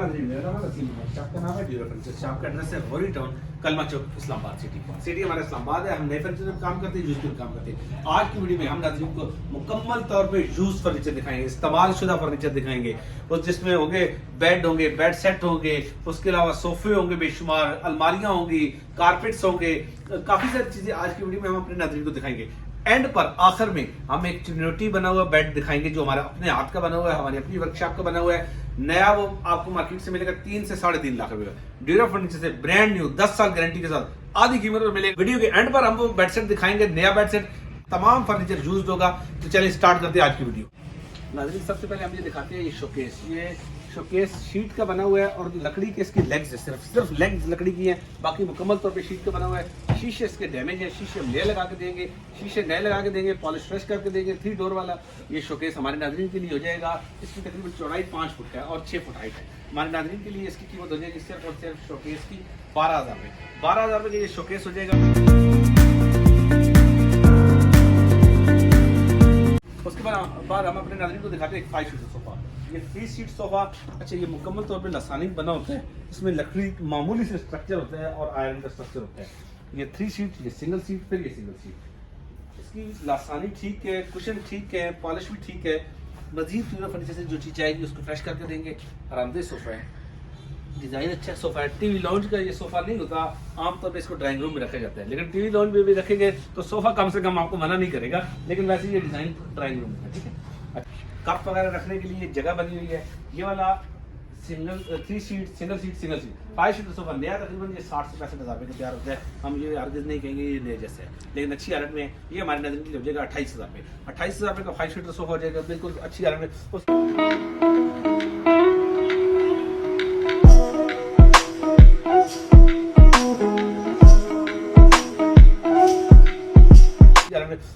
मेरा नाम वसीम है, शॉप का नाम है ड्यूरा फर्नीचर। शॉप का एड्रेस है गोरी टाउन, कलमा चौक, इस्लामाबाद सिटी हमारा इस्लामाबाद है। हम नए फर्नीचर में काम करते हैं, यूज में काम करते हैं। आज की वीडियो में हम नाज़रीन को मुकम्मल तौर पे यूज फर्नीचर दिखाएंगे, इस्तेमाल शुदा फर्नीचर दिखाएंगे। उस जिसमें होंगे बेड सेट होंगे, उसके अलावा सोफे होंगे बेशुमार, अलमारियां होंगी, कारपेट्स होंगे, काफी सारी चीजें आज की वीडियो में हम अपने नाज़रीन को दिखाएंगे। एंड पर आखिर में हम एक ट्रिनिटी बना हुआ बेड दिखाएंगे जो हमारा अपने हाथ का बना हुआ है, हमारी अपनी वर्कशॉप का बना हुआ है। नया वो आपको मार्केट से मिलेगा 3 से 3.5 लाख रुपए का, ड्यूरा फर्नीचर से ब्रांड न्यू 10 साल गारंटी के साथ आधी कीमत पर मिलेगा। वीडियो के एंड पर हम वो बेड सेट दिखाएंगे, नया बेड सेट, तमाम फर्नीचर यूज्ड होगा। तो चलिए स्टार्ट करते हैं आज की वीडियो। नाज़रीन सबसे पहले हम ये दिखाते हैं ये शोकेस। ये शोकेस शीट का बना हुआ है और लकड़ी के इसकी लेग्स है, सिर्फ लेग्स लकड़ी की हैं, बाकी मुकम्मल तौर पे शीट का बना हुआ है। शीशे इसके डैमेज है, शीशे हम नए लगा के देंगे, शीशे नए लगा के देंगे, पॉलिश फ्रेश करके देंगे। 3 डोर वाला ये शोकेस हमारे नाज़रीन के लिए हो जाएगा। इसकी तकरीबन चौड़ाई 5 फुट है और 6 फुट हाइट है। हमारे नाज़रीन के लिए इसकी कीमत हो जाएगी सिर्फ और सिर्फ शोकेस की 12,000 रुपये। 12,000 रुपये का ये शोकेस हो जाएगा। उसके बाद हम अपने नाज़रीन को दिखाते हैं एक 5 सीटर सोफा। ये 3 सीट सोफा, अच्छा ये मुकम्मल तौर पे लसानी बना होता है। इसमें लकड़ी मामूली से स्ट्रक्चर होता है और आयरन का स्ट्रक्चर होता है। ये 3 सीट, ये सिंगल सीट, फिर ये सिंगल सीट। इसकी लसानी ठीक है, कुशन ठीक है, पॉलिश भी ठीक है। मजीद ड्यूरा फर्नीचर से जो चीज़ चाहेगी उसको फ्रेश करके देंगे। आरामदेह सोफा है, डिज़ाइन अच्छा सोफा है। टीवी लाउंज का ये सोफा नहीं होता, आमतौर पे इसको ड्राइंग रूम में रखा जाता है, लेकिन टीवी लाउंज में भी रखेंगे तो सोफा कम से कम आपको मना नहीं करेगा, लेकिन वैसे ये डिज़ाइन ड्राइंग रूम का, ठीक है। कप वगैरह रखने के लिए जगह बनी हुई है। ये वाला single 3 seat, single seat 5 seater sofa नया तकरीबन ये 60 से 65 हज़ार रुपये का तैयार होता है। हम ये हरगिज़ नहीं कहेंगे ये नए जैसे है, लेकिन अच्छी हालत में ये हमारे नज़र के लिए हो जाएगा 28,000 रुपये। 28,000 रुपये का 5 सीटर सोफा हो जाएगा बिल्कुल अच्छी हालत में।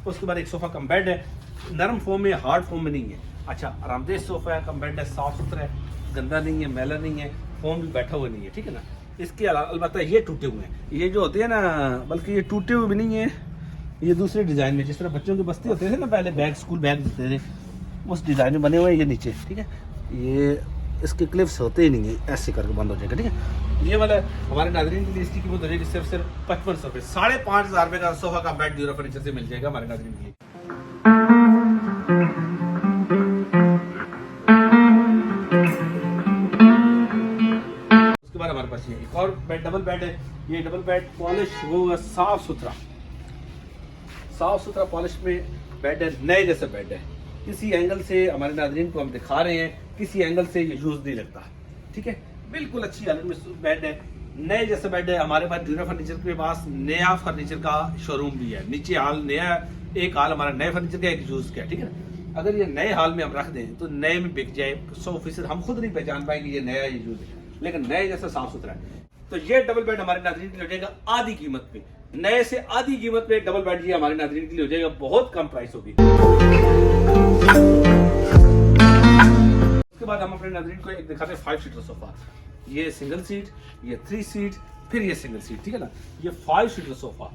उसके बाद एक सोफा कम बेड है, नरम फोम में, हार्ड फोम में नहीं है। अच्छा आरामदेह सोफा है, कम बेड है, साफ सुथरा है, गंदा नहीं है, मैला नहीं है, फोम भी बैठा हुआ नहीं है, ठीक है ना। इसके अलावा अलबत्ता ये टूटे हुए हैं, ये जो होते हैं ना, बल्कि ये टूटे हुए भी नहीं है, ये दूसरे डिजाइन में, जिस तरह बच्चों के बस्ते होते थे ना पहले, बैग स्कूल बैग होते थे, उस डिजाइन में बने हुए हैं ये नीचे, ठीक है। ये इसके क्लिप्स होते ही नहीं है, ऐसे करके बंद हो जाएगा, ठीक है। ये वाला हमारे नाज़रीन के लिए इसकी कीमत हो जाएगी सिर्फ 5500 रुपये। 5,500 रुपये का सोफा का बेड ड्यूरा फर्नीचर से मिल जाएगा हमारे नाज़रीन के लिए। उसके बाद हमारे पास ये एक और बेड, डबल बेड है। ये डबल बेड पॉलिश हुआ, साफ सुथरा पॉलिश में बेड है, नए जैसा बेड है। किसी एंगल से हमारे नाज़रीन को हम दिखा रहे हैं, किसी एंगल से ये यूज नहीं लगता, ठीक है। बिल्कुल अच्छी हालत में बेड है, नए जैसा बेड है। हमारे पास ड्यूरा फर्नीचर के पास नया फर्नीचर का शोरूम भी है। नीचे हाल नया, एक हाल हमारा नए फर्नीचर का, एक यूज का, ठीक है ना। अगर ये नए हाल में हम रख दें तो नए में बिक जाए 100%, हम खुद नहीं पहचान पाएंगे ये नया ये यूज है, लेकिन नए जैसा साफ सुथरा है। तो ये डबल बेड हमारे नाज़रीन के लिए हो जाएगा आधी कीमत पे, नए से आधी कीमत पे डबल बेड ये हमारे नाज़रीन के लिए हो जाएगा, बहुत कम प्राइस होगी। उसके बाद हम अपने नाज़रीन को एक दिखाते हैं 5 सीटर सोफा। ये सिंगल सीट, ये 3 सीट, फिर ये सिंगल सीट, ठीक है ना। ये 5 सीटर सोफा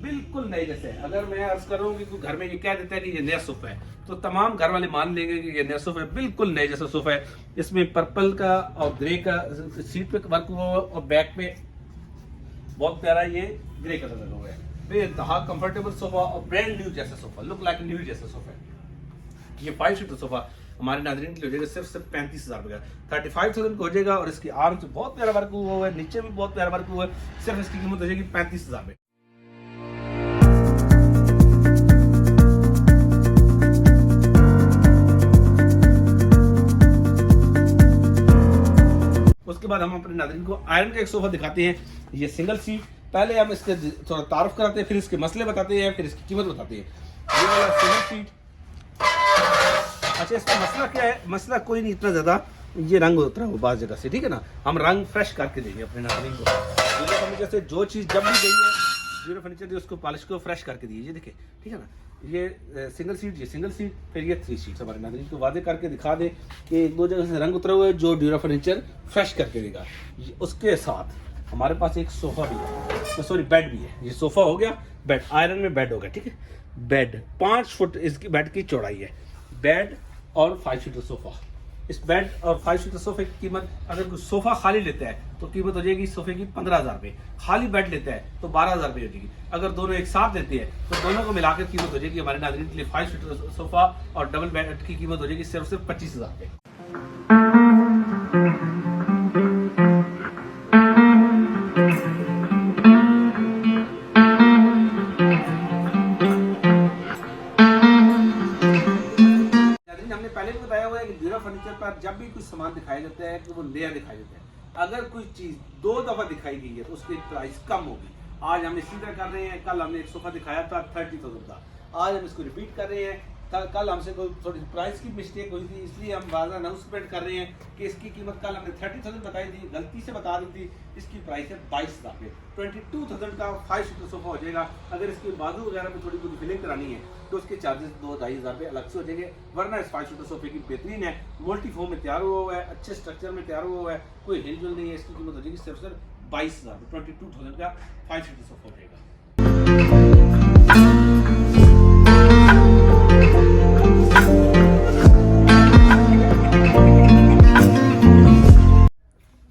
बिल्कुल नए जैसे है। अगर मैं अर्ज कर रहा हूँ कि घर में ये कह देता है कि ये नया सोफा है, तो तमाम घर वाले मान लेंगे कि ये नया सोफा है, बिल्कुल नए जैसा सोफा है। इसमें पर्पल का और ग्रे का सीट पे वर्क हुआ और बैक पे बहुत प्यारा ये ग्रे कलर लगा हुआ है। बेइंतहा कंफर्टेबल सोफा और ब्रांड न्यू जैसा सोफा, लुक लाइक न्यू जैसा सोफा है। ये 5 सीटर सोफा हमारे नाज़रीन के लिए हो जाएगा सिर्फ 35,000 रुपये का, 35,000 का हो जाएगा। और इसकी आर्म से बहुत प्यारा वर्क हुआ है, नीचे भी बहुत प्यारा वर्क हुआ है, सिर्फ इसकी कीमत हो जाएगी 35,000 रुपये। उसके बाद हम अपने नाज़रीन को आयरन का एक सोफा दिखाते हैं। ये सिंगल सीट, पहले हम इसके थोड़ा तारुफ कराते हैं, फिर इसके मसले बताते हैं, फिर इसकी कीमत बताते हैं। ये वाला सिंगल सीट, अच्छा इसका मसला क्या है? मसला कोई नहीं इतना ज़्यादा, ये रंग उतरा हो बाज़ जगह से, ठीक है ना। हम रंग फ्रेश करके देंगे अपने नाज़रीन को। ड्यूरा फर्नीचर से जो चीज़ जब भी गई है, ड्यूरा फर्नीचर दी उसको पॉलिश को फ्रेश करके दीजिए, देखिए, ठीक है ना। ये सिंगल सीट, ये सिंगल सीट, फिर ये 3 सीट हमारे नाज़रीन को वादे करके दिखा दे कि 1-2 जगह से रंग उतरा हुआ है जो ड्यूरा फर्नीचर फ्रेश करके देगा। उसके साथ हमारे पास एक सोफ़ा भी है, सॉरी बेड भी है। ये सोफ़ा हो गया, बेड आयरन में बेड हो गया, ठीक है। बेड 5 फुट इसकी बेड की चौड़ाई है, बेड और 5 सीटर सोफ़ा, इस बेड और 5 सीटर सोफे की कीमत, अगर कोई सोफा खाली लेता है तो कीमत हो जाएगी सोफे की 15,000 रुपये, खाली बेड लेता है तो 12,000 रुपये हो जाएगी। अगर दोनों एक साथ लेते हैं तो दोनों को मिलाकर कीमत हो जाएगी हमारे नाज़रीन के लिए 5 सीटर सोफा और डबल बेड की कीमत हो जाएगी सिर्फ 25,000 रुपये। पहले भी बताया हुआ है कि ब्यूरो फर्नीचर पर जब भी कुछ सामान दिखाया जाता है कि वो नया दिखाया जाता है। अगर कोई चीज 2 दफा दिखाई गई है तो उसकी प्राइस कम होगी। आज हमने इसी तरह कर रहे हैं, कल हमने एक सोफा दिखाया था 30,000 का, आज हम इसको रिपीट कर रहे हैं। कल हमसे कोई थोड़ी प्राइस की मिस्टेक हुई थी, इसलिए हम वाज़ा अनाउंसमेंट कर रहे हैं कि इसकी कीमत कल हमने 30,000 बताई थी, गलती से बता दी थी। इसकी प्राइस है 22,000 रुपये, 22,000 का 5 सीटर सोफा हो जाएगा। अगर इसके बाजू वगैरह में थोड़ी बहुत फिलिंग करानी है तो उसके चार्जेस 2-2.5 रुपये अलग से हो जाएंगे। वरना इस 5 सीटर सोफे की बेहतरीन है, मल्टी फोम में तैयार हुआ है, अच्छे स्ट्रक्चर में तैयार हुआ है, कोई हिलजुल नहीं है। इसकी कीमत हो जाएगी सिर्फ 22,000, 22,000 का 5 सीटर सोफा हो जाएगा।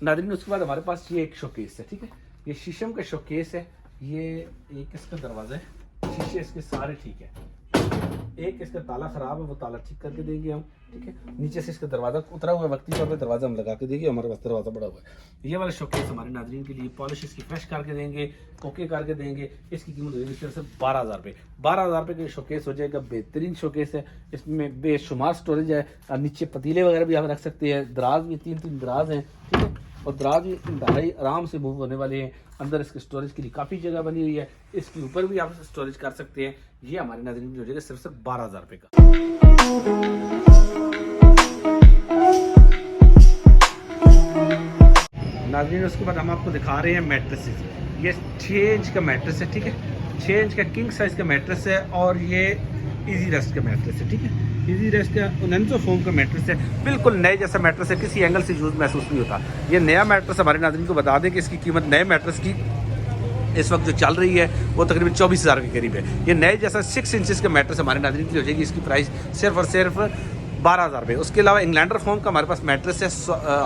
नाज़रीन उसके बाद हमारे पास ये एक शोकेस है, ठीक है, ये शीशम का शोकेस है। ये एक इसका दरवाजा है, शीशे इसके सारे ठीक है, एक इसका ताला खराब है, वो ताला ठीक करके देंगे हम, ठीक है। नीचे से इसका दरवाजा उतरा हुआ है, वक्ती तौर पे दरवाजा हम लगा के देंगे, हमारे पास दरवाजा बड़ा हुआ है। ये वाला शोकेस हमारे नाज़रीन के लिए पॉलिश इसकी फ्रेश करके देंगे, ओके करके देंगे। इसकी कीमत हो जाएगी सिर्फ 12,000 रुपये, 12,000 रुपये का शोकेस हो जाएगा। बेहतरीन शोकेस है, इसमें बेशुमार स्टोरेज है, नीचे पतीले वगैरह भी आप रख सकते हैं। दराज भी 3-3 दराज हैं, ठीक है, और दराज भी इंतहाई आराम से मूव होने वाले हैं। अंदर इसके स्टोरेज के लिए काफ़ी जगह बनी हुई है, इसके ऊपर भी आप स्टोरेज कर सकते हैं। ये हमारे नाज़रीन की हो जाएगा सिर्फ 12,000 रुपये का। नाज़रीन उसके बाद हम आपको दिखा रहे हैं मैट्रेसेस। ये 6 इंच का मैट्रेस है, ठीक है, 6 इंच का किंग साइज का मैट्रेस है और ये इजी रेस्ट का मैट्रेस है, ठीक है। इजी रेस्ट का उनेंजो फोम का मैट्रेस है, बिल्कुल नए जैसा मैट्रेस है, किसी एंगल से यूज महसूस नहीं होता। ये नया मैट्रेस हमारे नाज़रीन को बता दें कि इसकी कीमत नए मैट्रेस की इस वक्त जो चल रही है वो तकरीबन 24,000 के करीब है। ये नए जैसा 6 इंचेस का मैट्रेस हमारे नाज़रीन के लिए हो जाएगी। इसकी प्राइस सिर्फ और सिर्फ 12,000 रुपये। उसके अलावा इंग्लैंडर फोम का हमारे पास मैट्रेस है,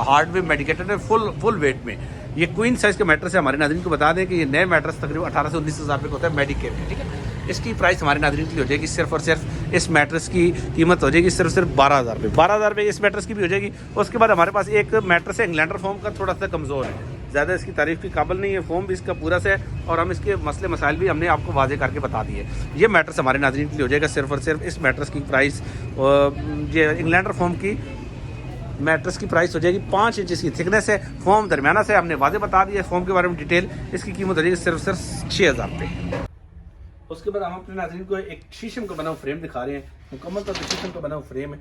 हार्डवेयर मेडिकेटेड है, फुल वेट में। ये क्वीन साइज़ का मैट्रेस है। हमारे नाज़रीन को बता दें कि ये नए मैट्रेस तकरीबन 18 से 19,000 रुपये का होता है मेडिकेयर के, ठीक है। इसकी प्राइस हमारे नाज़रीन के लिए हो जाएगी सिर्फ और सिर्फ, इस मैट्रेस की कीमत हो जाएगी सिर्फ 12,000 रुपये। 12,000 रुपये इस मैट्रेस की भी हो जाएगी। उसके बाद हमारे पास एक मैट्रेस है इंग्लैंडर फोम का, थोड़ा सा कमज़ोर है, ज़्यादा इसकी तारीफ़ की काबिल नहीं है, फोम भी इसका पूरा से है और हम इसके मसले मसाइल भी हमने आपको वाजे करके बता दिए। ये मैट्रेस हमारे नाज़रीन के लिए हो जाएगा सिर्फ और सिर्फ, इस मैट्रेस की प्राइस, ये इंग्लैंडर फोम की मैट्रेस की प्राइस हो जाएगी 5 इंच इसकी थिकनेस है, फोम दरमियाना से हमने वाजे बता दिया फोम के बारे में डिटेल। इसकी कीमत हो जाएगी सिर्फ 6,000 रुपये। उसके बाद हम अपने नाज़रीन को एक शीशम का बना हुआ फ्रेम दिखा रहे हैं, मुकम्मल तौर पर शीशम का बना हुआ फ्रेम है।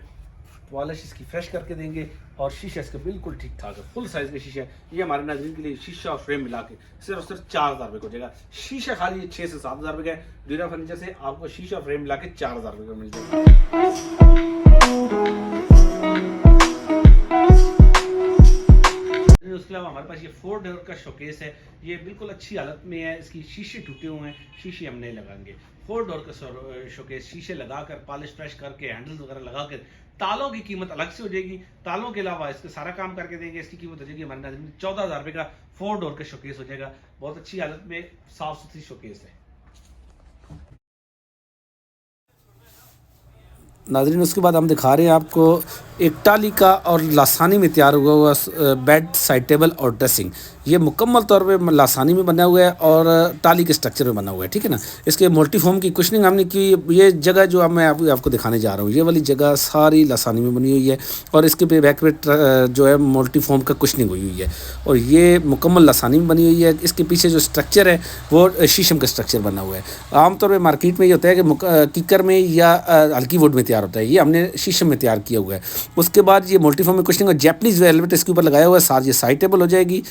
पॉलिश इसकी फ्रेश करके देंगे और शीशा इसका बिल्कुल ठीक ठाक है, फुल साइज़ का शीशा है। ये हमारे नाज़रीन के लिए शीशा और फ्रेम मिला के सिर्फ 4,000 रुपये का हो जाएगा। शीशा खाली 6 से 7,000 रुपये का है। ड्यूरा फर्नीचर से आपको शीशा और फ्रेम मिला के 4,000 रुपये का मिल जाएगा। उसके अलावा हमारे पास ये 4 डोर का शोकेस है, ये बिल्कुल अच्छी हालत में है, इसकी शीशे टूटे हुए हैं, शीशे हम नहीं लगाएंगे। 4 डोर का शोकेस, शीशे लगाकर पॉलिश फ्रेश करके हैंडल वगैरह लगाकर, तालों की कीमत अलग से हो जाएगी। तालों के अलावा इसके सारा काम करके देंगे। इसकी कीमत हो जाएगी हमारे नाज़रीन 14,000 रुपये का 4 डोर का शोकेस हो जाएगा। बहुत अच्छी हालत में साफ सुथरी शोकेस है। नाज़रीन उसके बाद हम दिखा रहे हैं आपको इटाली का और लासानी में तैयार हुआ बेड, साइड टेबल और ड्रेसिंग। ये मुकम्मल तौर पे लासानी में बना हुआ है और टाली के स्ट्रक्चर में बना हुआ है, ठीक है ना। इसके मल्टीफॉर्म की कुशनिंग हमने की। ये जगह जो अब मैं आपको दिखाने जा रहा हूँ, ये वाली जगह सारी लासानी में बनी हुई है और इसके पे बैक पे जो है मल्टीफॉर्म का कुशनिंग हुई हुई है और ये मुकम्मल लासानी में बनी हुई है। इसके पीछे जो स्ट्रक्चर है वो शीशम का स्ट्रक्चर बना हुआ है। आमतौर पर मार्केट में ये होता है कि किकर में या हल्की वुड में तैयार होता है, ये हमने शीशम में तैयार किया हुआ है। उसके बाद ये मल्टीफॉर्म में कुशनिंग और जैपनीज़ वेलवेट इसके ऊपर लगाया हुआ है। साथ ये साइड टेबल हो जाएगी,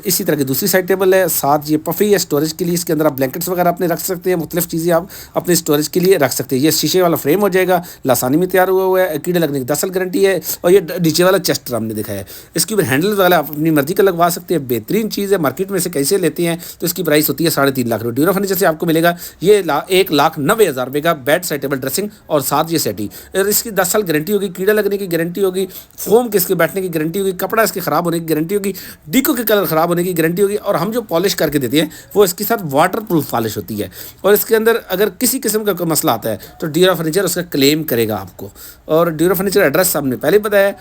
इसी तरह की दूसरी साइड टेबल है। साथ ये पफ़ी है स्टोरेज के लिए, इसके अंदर आप ब्लैंकेट्स वगैरह अपने रख सकते हैं, मुख्तलिफ चीज़ें आप अपने स्टोरेज के लिए रख सकते हैं। ये शीशे वाला फ्रेम हो जाएगा, लासानी में तैयार हुआ है, कीड़े लगने की 10 साल गारंटी है। और ये नीचे वाला चेस्टर हमने दिखाया है, इसके ऊपर हैंडल वगैरह आप अपनी मर्जी का लगवा सकते हैं। बेहतरीन चीज़ है, मार्केट में से कैसे लेते हैं तो इसकी प्राइस होती है 3.5 लाख रुपये। ड्यूरा फर्नीचर से आपको मिलेगा ये 1,90,000 रुपये का बेड, साइड टेबल, ड्रेसिंग और साथ ये सेटी। और इसकी 10 साल गारंटी होगी, कीड़ा लगने की गारंटी होगी, फोम के इसके बैठने की गारंटी होगी, कपड़ा इसके ख़राब होने की गारंटी होगी, डीको के कलर ख़राब होने की गारंटी होगी, और हम जो पॉलिश करके देते हैं वो इसके साथ वाटर प्रूफ पॉलिश होती है। और इसके अंदर अगर किसी किस्म का कोई मसला आता है तो ड्यूरा फर्नीचर उसका क्लेम करेगा आपको। और ड्यूरा फर्नीचर एड्रेस हमने पहले बताया,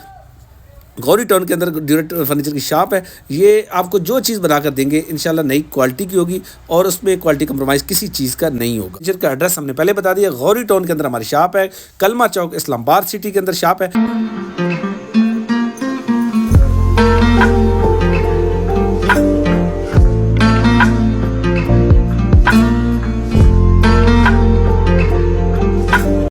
गौरी टाउन के अंदर ड्यूरा फर्नीचर की शॉप है। ये आपको जो चीज़ बनाकर देंगे इंशाल्लाह नई क्वालिटी की होगी और उसमें क्वालिटी कंप्रोमाइज़ किसी चीज़ का नहीं होगा। फर्नीचर का एड्रेस हमने पहले बता दिया, गौरी टाउन के अंदर हमारी शॉप है, कलमा चौक इस्लामाबाद सिटी के अंदर शॉप है।